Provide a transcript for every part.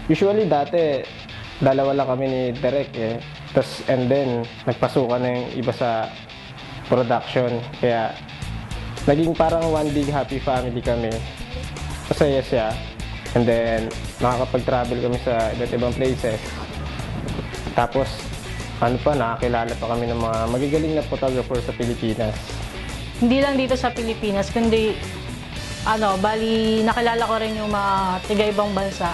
Usually dati, dalawa lang kami ni Derek eh. Tapos, and then, nagpasukan na yung iba sa production. Kaya, naging parang one big happy family kami. Masaya siya. And then, nakakapag-travel kami sa iba't ibang places. Tapos, nakakilala pa kami ng mga magagaling na photographer sa Pilipinas. Hindi lang dito sa Pilipinas, kundi, bali, nakilala ko rin yung mga tiga-ibang bansa.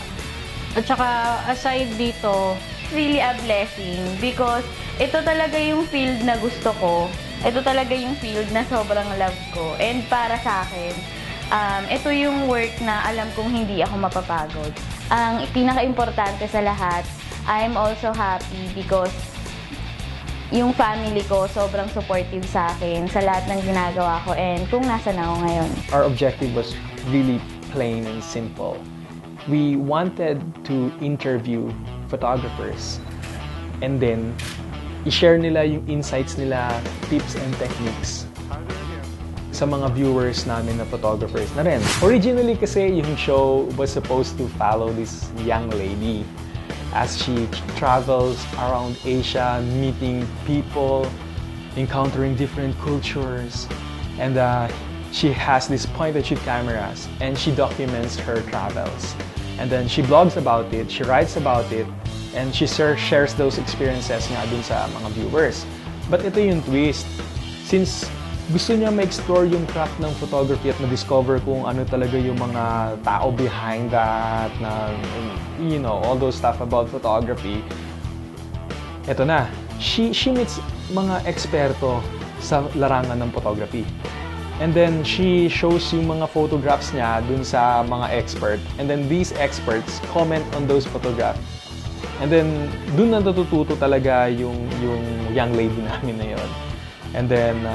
At saka, aside dito, really a blessing because ito talaga yung field na gusto ko. Ito talaga yung field na sobrang love ko. And para sa akin, ito yung work na alam kong hindi ako mapapagod. Ang pinaka-importante sa lahat, I'm also happy because yung family ko sobrang supportive sa akin sa lahat ng ginagawa ko and kung nasan ako ngayon. Our objective was really plain and simple. We wanted to interview photographers and then i-share nila yung insights nila, tips and techniques sa mga viewers namin na photographers na rin. Originally kasi yung show was supposed to follow this young lady as she travels around Asia, meeting people, encountering different cultures, and she has these point-and-shoot cameras and she documents her travels. And then she blogs about it, she writes about it, and she shares those experiences nga dun sa mga viewers. But ito yung twist. Since gusto niya ma-explore yung craft ng photography at ma-discover kung ano talaga yung mga tao behind that, na, all those stuff about photography, ito na. She meets mga eksperto sa larangan ng photography. And then, she shows yung mga photographs niya dun sa mga expert. And then, these experts comment on those photographs. And then, dun na natututo talaga yung young lady namin na yun. And then,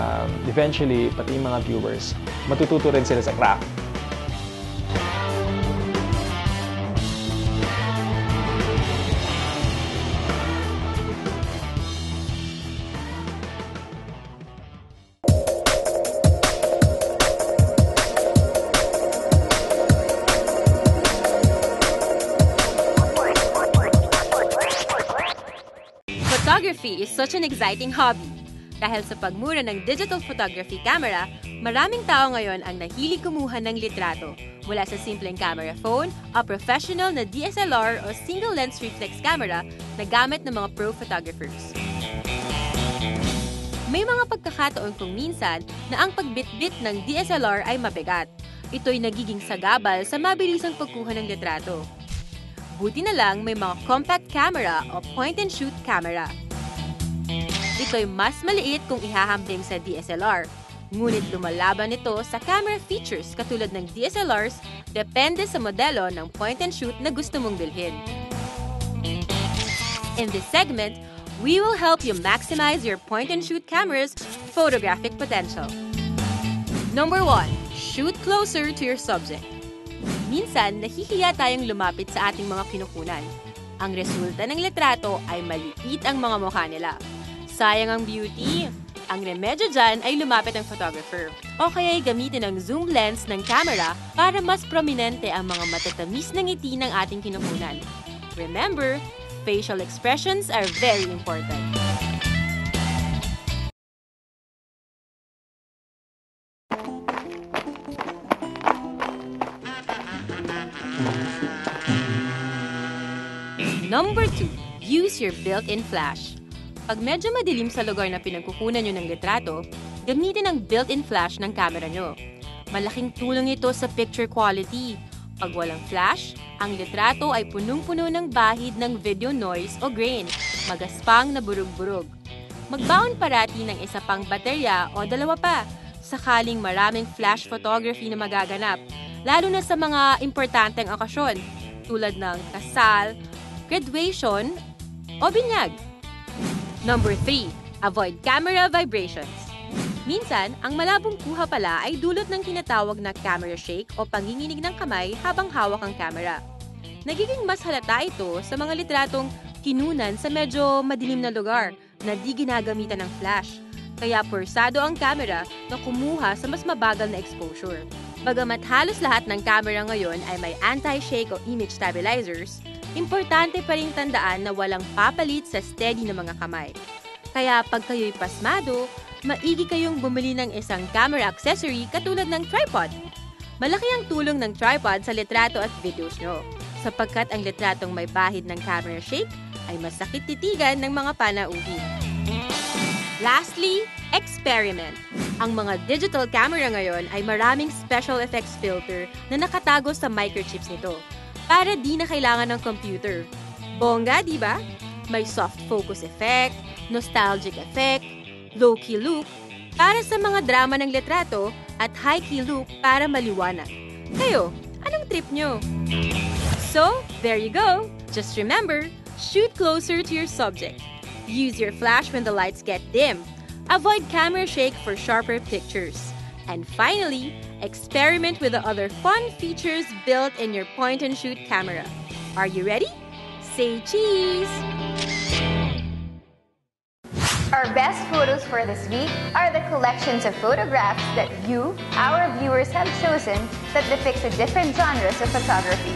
eventually, pati yung mga viewers, matututo rin sila sa craft. Photography is such an exciting hobby. Dahil sa pagmura ng digital photography camera, maraming tao ngayon ang nahilig kumuha ng litrato mula sa simpleng camera phone o professional na DSLR o single lens reflex camera na gamit ng mga pro photographers. May mga pagkakataon kung minsan na ang pagbitbit ng DSLR ay mabigat. Ito'y nagiging sagabal sa mabilisang pagkuha ng litrato. Buti na lang may mga compact camera o point-and-shoot camera. Ito'y mas maliit kung ihahambing sa DSLR. Ngunit lumalaban ito sa camera features katulad ng DSLRs depende sa modelo ng point-and-shoot na gusto mong bilhin. In this segment, we will help you maximize your point-and-shoot camera's photographic potential. Number 1. Shoot closer to your subject. Minsan, nahihiya tayong lumapit sa ating mga kinukunan. Ang resulta ng litrato ay maliit ang mga mukha nila. Sayang ang beauty. Ang remedyo dyan ay lumapit ang photographer. O kaya'y gamitin ang zoom lens ng camera para mas prominente ang mga matatamis na ngiti ng ating kinukunan. Remember, facial expressions are very important. Number 2. Use your built-in flash. Pag medyo madilim sa lugar na pinagkukunan nyo ng litrato, gamitin ang built-in flash ng camera nyo. Malaking tulong ito sa picture quality. Pag walang flash, ang litrato ay punong-puno ng bahid ng video noise o grain, magaspang na burug-burug. Magbaon parati ng isa pang baterya o dalawa pa, sakaling maraming flash photography na magaganap, lalo na sa mga importanteng okasyon, tulad ng kasal, graduation, o binyag. Number 3. Avoid camera vibrations. Minsan, ang malabong kuha pala ay dulot ng tinatawag na camera shake o panginginig ng kamay habang hawak ang camera. Nagiging mas halata ito sa mga litratong kinunan sa medyo madilim na lugar na di ginagamitan ng flash. Kaya pursado ang camera na kumuha sa mas mabagal na exposure. Bagamat halos lahat ng camera ngayon ay may anti-shake o image stabilizers, importante pa rin tandaan na walang papalit sa steady na mga kamay. Kaya pag kayo'y pasmado, maigi kayong bumili ng isang camera accessory katulad ng tripod. Malaki ang tulong ng tripod sa litrato at videos nyo, sapagkat ang litratong may bahid ng camera shake ay masakit titigan ng mga panauhin. Lastly, experiment. Ang mga digital camera ngayon ay maraming special effects filter na nakatago sa microchips nito para di na kailangan ng computer. Bongga, di ba? May soft focus effect, nostalgic effect, low-key look para sa mga drama ng litrato at high-key look para maliwanag. Kayo, anong trip nyo? So, there you go. Just remember, shoot closer to your subject. Use your flash when the lights get dim. Avoid camera shake for sharper pictures. And finally, experiment with the other fun features built in your point-and-shoot camera. Are you ready? Say cheese! Our best photos for this week are the collections of photographs that you, our viewers, have chosen that depicts the different genres of photography.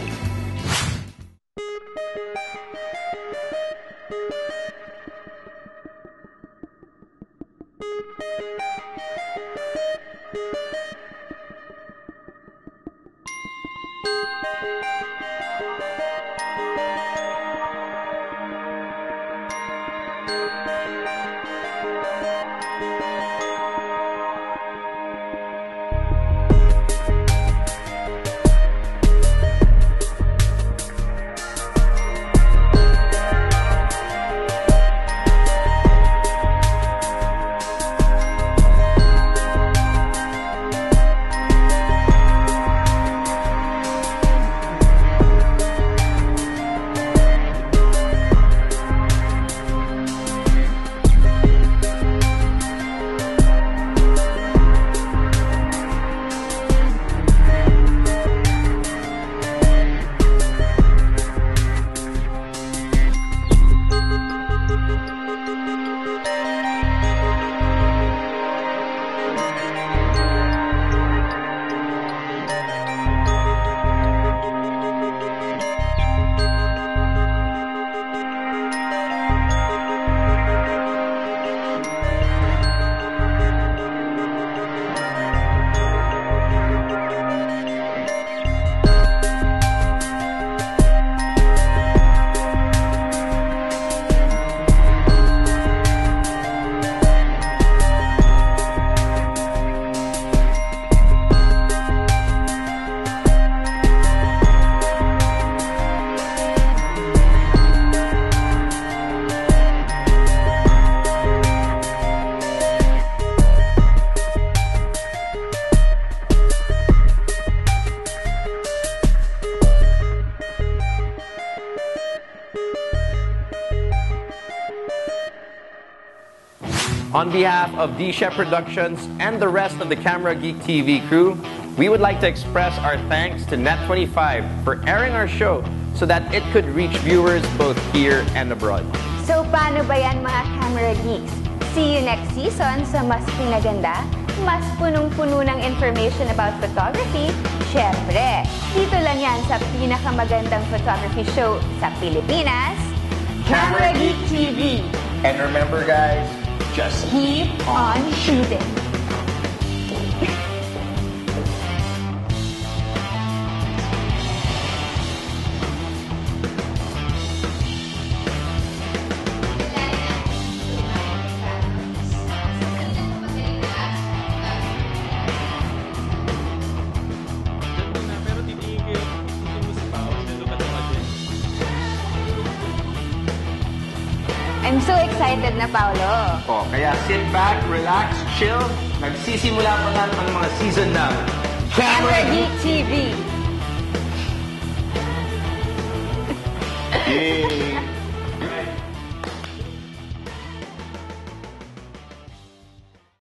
On behalf of D-Chef Productions and the rest of the Camera Geek TV crew, we would like to express our thanks to Net25 for airing our show so that it could reach viewers both here and abroad. So paano ba yan mga camera geeks? See you next season sa mas pinaganda, mas punong-puno ng information about photography. Syempre, dito lang yan sa pinakamagandang photography show sa Pilipinas, Camera Geek TV. And remember guys, just Keep on shooting. I'm so excited na, Paolo. Oh, kaya sit back, relax, chill. Nagsisimula pa lang ang mga season ng Camera Geek TV. Yay!